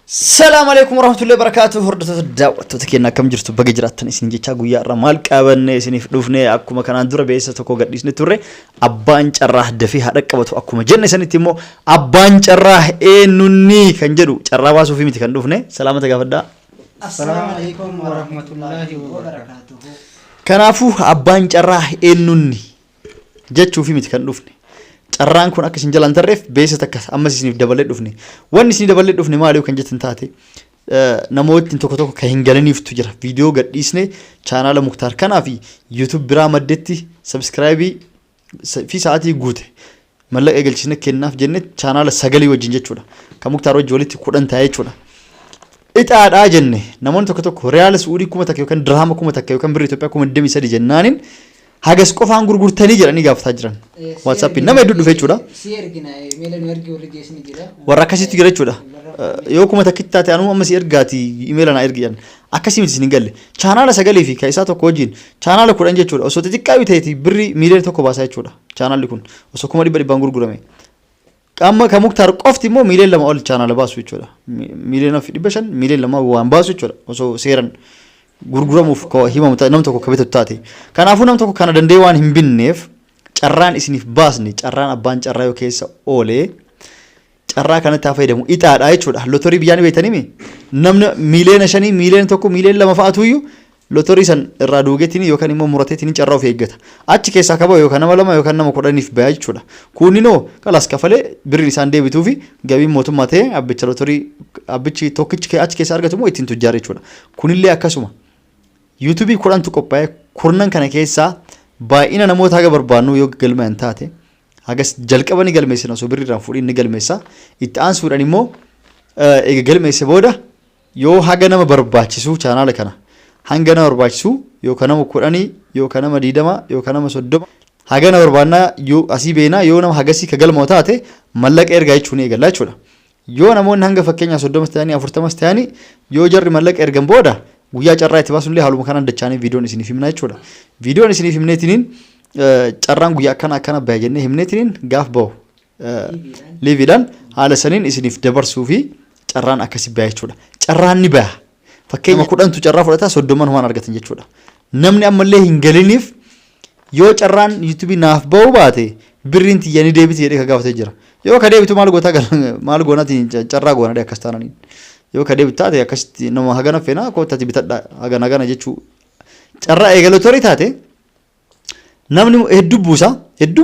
السلام عليكم ورحمة الله وبركاته. هردت الدعوة تكينا كم جرت بجرات نسين جتشا قويا رمال كابن سنيف دوفني أكو مكان عندورة بيسة تكو قد نسني توري أبانج الراه دفي هذا كبتو أكو مجنة سنة تيمو أبانج الراه نوني كنجرو الراه واسو في متكن دوفني سلامة تجافدا. السلام عليكم ورحمة الله وبركاته. كنافو أبانج الراه نوني جتشو في متكن دوفني. Carraan kun akka isin jalan tarreef beesa takkas amma isiniif dabalee dhufne. Wanni isin dabalee dhufne maaliif kan jettan taate namoonni tokko tokko kan hin galaniiftu jira. Viidiyoo gadhiisne chaanaala Muktaar kanaa fi YouTube biraa maddetti subscribe fi sa'aatii guute. Mallaqa eegalchisne kennaaf jenne chaanaala sagalii wajjin jechuudha. Kan Muktaar wajjin walitti 10 taa'ee jechuudha. Ixaadhaa jenne namoonni tokko tokko Real Suudii kuma takka yookaan Dirhama kuma takka yookaan birrii Itoophiyaa kuma 23 jennaanin hagas qofaan gurgurtanii jedhanii gaafataa jiran. WhatsApp nama hedduu dhufe jechuudha. Warra akkasitti jira jechuudha. Yoo kuma takkitti taate anuu amma si ergaati email na ergi jedhan. Akkasii miti isin galle. Chaanaala sagalii fi kan isaa tokko wajjin chaanaala 10 jechuudha. Osoo xixiqqaa biteeti birrii miiliyoona tokko baasaa jechuudha. Chaanaalli kun osoo kuma 100 gurgurame. Amma kan Muktaar qofti immoo miiliyoona 2 ol chaanaala baasu jechuudha. Miiliyoona 500 miiliyoona 2 waan baasu jechuudha. Osoo seeran gurguramuuf ko himamu nam tokko kabeetu taate. Kanaafuu nam tokko kana dandee waan hin binneef carraan isiniif baasni carraan abbaan carraa yoo keessa oolee carraa kanatti fayyadamu ixaadha jechuudha. Lootorii biyyaan beektanimi namni miiliyoona 5 miiliyoona 1 miiliyoona 2 fa'aatu iyyuu lootorii san irraa duugeetiin yookaan immoo murateetiin carraa of eeggata. Achi keessaa kaba yookaan nama 2 yookaan nama 10niif baya jechuudha. Kuninoo kalas kafalee birri isaan deebituu fi gabiin mootummaa ta'e abbicha lootorii abbichi tokkichi achi keessa argatu immoo ittiin tujjaara jechuudha. Kunillee akkasuma YouTube 10 tu qophaa'e kurnan kana keessaa baay'ina namoota haga barbaannu yoo galmeessan taate hagas jalqabanii galmeessina osoo birriirraan fuudhiin ni galmeessa itti aansuudhaan immoo eega galmeesse booda yoo haga nama barbaachisu chaanaala kana hanga nama barbaachisu yookaan nama 10 yookaan nama 20 yookaan nama 30 haga nama barbaannaa yoo asii beenaa yoo nama hagasii ka galmoo taate mallaqa ergaa jechuun eegallaa jechuudha. Yoo namoonni hanga fakkeenyaa 30 ta'anii 40 ta'anii yoo jarri mallaqa ergan booda guyyaa carraa itti baasunillee haaluma kanaan dachaanii viidiyoon isiniif himna jechuudha. Viidiyoon isiniif himneetiniin carraan guyyaa akkana baay'ee jennee himneetiniin gaaf bahu liiviidhaan haala saniin isiniif dabarsuu fi carraan akkasii baay'ee jechuudha. Carraan ni baha. Fakkeenya 10tu carraa fudhataa 30 waan argatan jechuudha. Namni ammallee hin galiniif yoo carraan YouTube naaf bahu baate birriin tiyyanii deebiti jedhee ka gaafatee jira. Yoo ka deebitu maal goonatiin carraa goonadee akkas taananiin. Yoo ka deebitu taate akkasitti nama hagana feenaa koottatti bitadha hagana jechuu carraa eegalootorii taate namni hedduun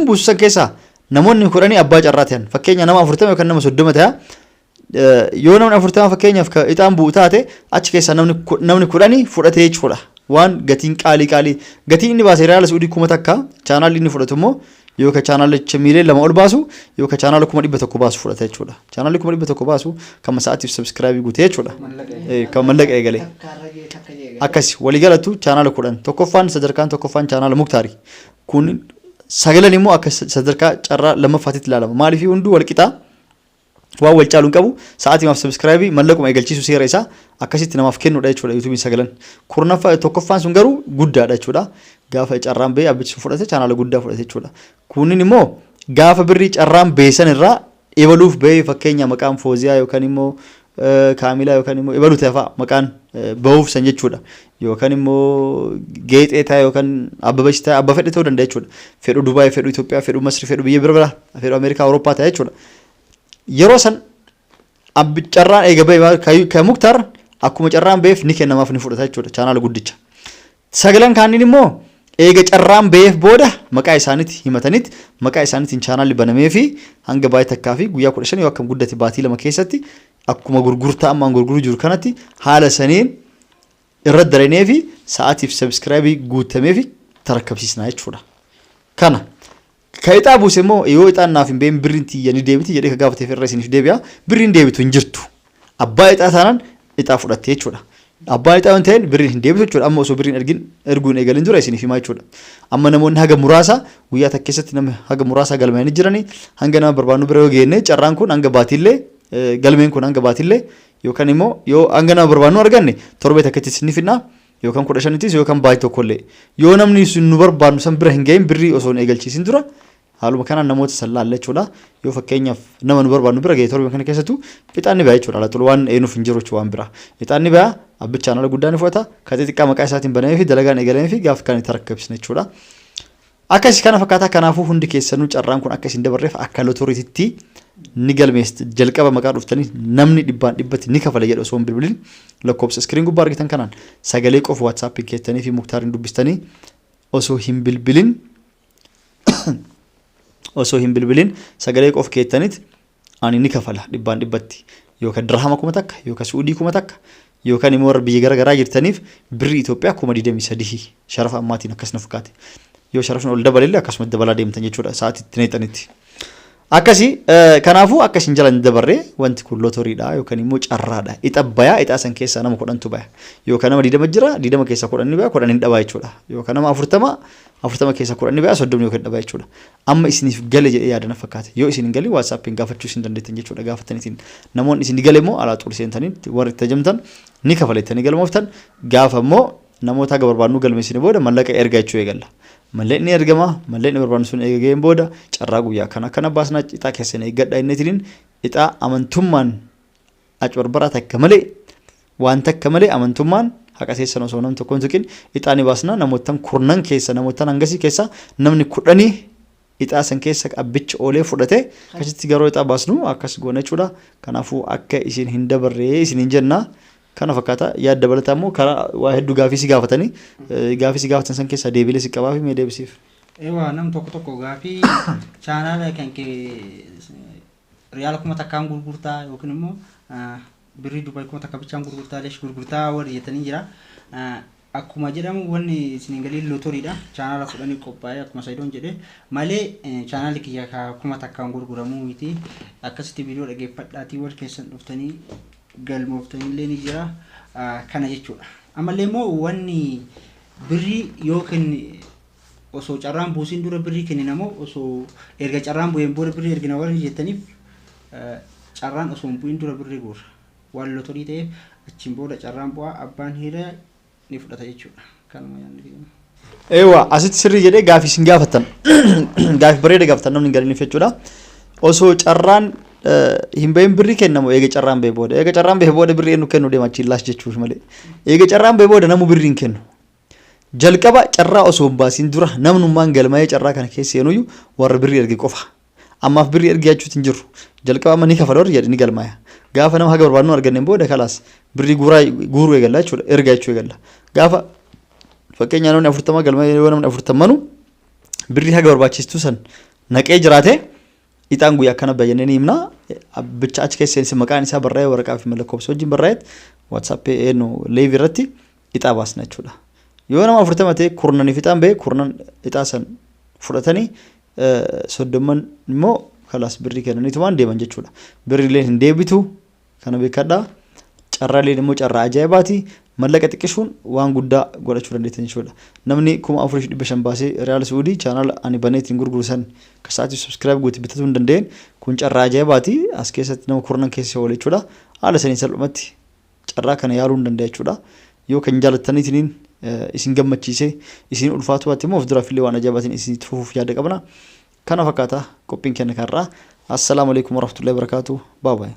buusa san keessaa namoonni 10 abbaa carraa ta'an fakkeenya nama 40 yookaan nama 30 ta'a yoo namni 40 fakkeenyaaf ka ixaan bu'u taate achi keessaa namni 10 fudhatee jechuudha. Waan gatiin qaalii gatiin inni baasee Real Suudii kuma takka chaanaalli inni fudhatu immoo yoo ka chaanaalicha miiliyoona 2 ol baasu yoo ka chaanaala 100 baasu fudhata jechuudha. Chaanaalli 100 baasu kan sa'aatiif subscribe guutee jechuudha. Kan mallaqa eegalee. Akkasi waliigalatu chaanaala 10 tokkoffaan sadarkaan tokkoffaan chaanaala Muktaari. Kun sagalan immoo akka sadarkaa carraa lammaffaatitti ilaalama. Maaliif hunduu wal qixaa waan wal caaluun qabu sa'aatiif subscribe mallaquma eegalchiisu seera isaa akkasitti namaaf kennuudha jechuudha YouTube sagalan. Kurnaffaa tokkoffaan sun garuu guddaadha jechuudha. Gaafa carraan bee abbichi fudhate chaanaala guddaa fudhate jechuudha. Kunin immoo gaafa birrii carraan beesan irraa ebaluuf bee fakkeenya maqaan Fooziyaa yookaan immoo Kaamilaa yookaan immoo ebaluu ta'aa maqaan bahuuf san jechuudha. Yookaan immoo Geexee ta'aa yookaan Abbabash ta'aa abba fedhe ta'uu danda'a jechuudha. Fedhu Dubaay, fedhu Itoophiyaa, fedhu Masri, fedhu biyya biraa, fedhu Ameerikaa, Awurooppaa ta'aa jechuudha. Yeroo san carraan eega bee kan Muktaar akkuma carraan beef ni kennamaaf ni fudhata jechuudha chaanaala guddicha. Sagalan kaaniin immoo eega carraan beef booda maqaa isaaniitti himatanitti maqaa isaaniitiin chaanaalli banamee fi hanga baay'ee takkaa fi guyyaa 15 yoo akkam guddate baatii 2 keessatti akkuma gurgurtaa ammaan gurguruu jiru kanatti haala saniin irra daranee fi sa'aatiif subscribe guutamee fi tarakkabsiisnaa jechuudha. Kana ka ixaa buuse immoo yoo ixaan naaf hin beeyin birriin tiyyanii deebiti jedhee ka gaafateef irra isiniif deebi'a birriin deebitu hin jirtu. Abbaa ixaa taanaan ixaa fudhattee jechuudha. Abbaan ixaa waan ta'een birriin hin deebitu jechuudha. Amma osoo birriin erguun eegalin dura isiniif himaa jechuudha. Amma namoonni haga muraasa guyyaa takka keessatti nama haga muraasa galmeessanii jiranii hanga nama barbaannu bira yoo geenne carraan kun hanga baatiillee galmeen kun hanga baatiillee yookaan immoo yoo hanga nama barbaannu arganne torbee takkatti isiniif hinnaa yookaan 15ttis yookaan baatii tokkollee yoo namni sun nu barbaannu san bira hin gahin birrii osoo hin eegalchiisin dura haaluma kanaan namoota sallaalle jechuudha yoo fakkeenyaaf nama nu barbaadnu bira ga'ee torba kana keessattuu ixaanni ba'aa jechuudha laatu waan eenuuf hin jiru waan bira ixaanni ba'aa abbichaan ala guddaan fudhata katee xiqqaa maqaa isaatiin banamee fi dalagaan eegalamee fi gaaf kan itti rakkabsine jechuudha akkasii kana fakkaataa kanaafuu hundi keessanuu carraan kun akka isin dabarreef akka lootoriitti ni galmeesti jalqaba maqaa dhuftanii namni dhibbaan dhibbatti ni kafala jedhu osoo hin bilbilin lakkoofsa iskiriin gubbaa argitan kanaan sagalee qofa waatsaappii keessanii fi muktaariin dubbistanii osoo hin bilbilin sagalee qofa keessanitti ani ni kafala dhibbaan dhibbatti yookaan dirhama kuma takka yookaan suudii kuma takka yookaan immoo biyya garaagaraa jirtaniif birrii Itoophiyaa kuma 23 sharafa ammaatiin akkas na fakkaate yoo sharafni ol dabalillee akkasuma dabalaa deemtan jechuudha sa'aatiitti neexanitti. Akkasii kanaafuu akkasiin jalan dabarree wanti kun lootoriidha yookaan immoo carraadha. Ixa bayaa ixa san keessaa nama 10tu baya. Yookaan nama 20 jira 20 keessaa 10 ni baya 10 ni dhabaa jechuudha. Yookaan nama 40 keessaa 10 ni baya 30 yookaan dhabaa jechuudha. Amma isiniif gale jedhee yaadana fakkaate. Yoo isin galee WhatsAppiin gaafachuu isin dandeettan jechuudha gaafataniitiin. Namoonni isin gale immoo alaa xurseentaniin warri tajamtan ni kafalettanii galmooftan gaafa immoo namoota haga barbaadnu galmeessine booda mallaqa ergaa jechuu eegalla. Malleen ergama malleen barbaadnu sun eegeen booda carraa guyyaa kana baasna ixaa keessan eeggadha innetiin ixaa amantummaan acbarbaraa takka malee waan takka malee amantummaan haqa seessan osoo namni tokkoon tuqin ixaa ni baasna namootan kurnan keessa namootan hangasii keessa namni 10 ixaa san keessa abbicha oolee fudhate akkasitti garuu ixaa baasnu akkas goona jechuudha kanaafuu akka isin hin dabarree isin hin jenna kana fakkaata yaad dabalataa immoo karaa waa hedduu gaafii gaafatanii gaafii gaafatan san keessa deebilee si qabaa fi mee deebisiif. Ewa nam tokko gaafii chaanaala kan kee riyaala kuma takkaan gurgurtaa yookiin immoo birrii Dubaay kuma takka bichaan gurgurtaa leesh gurgurtaa warri jetanii jira. Akkuma jedhamu wanni isin galii lootoriidha chaanaala fudhanii qophaa'ee akkuma Saidoon jedhe malee chaanaali kiyya kuma takkaan gurguramuu miti akkasitti viidiyoo dhageeffadhaatii wal keessan dhuftanii galmooftanii illee ni jira kana jechuudha. Ammallee immoo wanni birrii yookiin osoo carraan buusin dura birrii kenninamoo osoo erga carraan bu'een booda birrii ergina warri jettaniif carraan osoo hin bu'in dura birrii guurra waan lootorii ta'eef achiin booda carraan bu'aa abbaan hira ni fudhata jechuudha. Kanuma yaadni. Ewa asitti sirrii jedhee gaafii isin gaafatan gaafii bareeda gaafatan namni galiniif jechuudha. Osoo carraan hin bahin birrii kennamu eega carraan bee booda birrii eenyu kennu deema chillaas jechuuf malee eega carraan bee booda namu birrii hin kennu jalqaba carraa osoo hin baasin dura namnummaan galmaa'ee carraa kana keessa eenuyyuu warra birrii erge qofa ammaaf birrii erge jechuutti hin jiru jalqaba amma ni kafala warri jedhe ni galmaa'e gaafa nama haga barbaadnu arganneen booda kalaas birrii guuruu eegalla jechuudha erga jechuu eegalla gaafa fakkeenyaa namni 40 galmaa'ee yoo namni 40 birrii haga barbaachistu san naqee jiraate ixaan guyyaa kana bayyannee himna bicha achi keessatti maqaan isaa barraa'ee waraqaa fi lakkoofsa wajjin barraa'ee WhatsApp eenyu live irratti ixaa baasna jechuudha. Yoo nama 40 ta'e kurnaniif ixaan ba'e kurnan ixaa san fudhatanii 30 immoo kalaas birrii kennaniitu waan deeman jechuudha. Birrii illee hin deebitu kana beekadhaa. Carraa illee immoo carraa ajaa'ibaati. Mallaqa xiqqishuun waan guddaa godhachuu dandeettan jechuudha. Namni 4500 baasee Real Saudi channel ani baneetiin gurgursan kasaati subscribe gooti bitatu hin dandeen kun carraa ajaa'ibaati as keessatti nama kurnan keessa oolee jechuudha. Haala sanii salphumatti carraa kana yaaluu hin danda'a jechuudha. Yoo kan jaallattaniitiin isin gammachiisee isin ulfaatu baatti immoo of duraaf illee waan ajaa'ibaatiin isin tufuuf yaada qabna. Kana fakkaata qophiin kenna kanarraa. Assalaamu alaykum warahmatullahi wabarakatuh. Bye bye.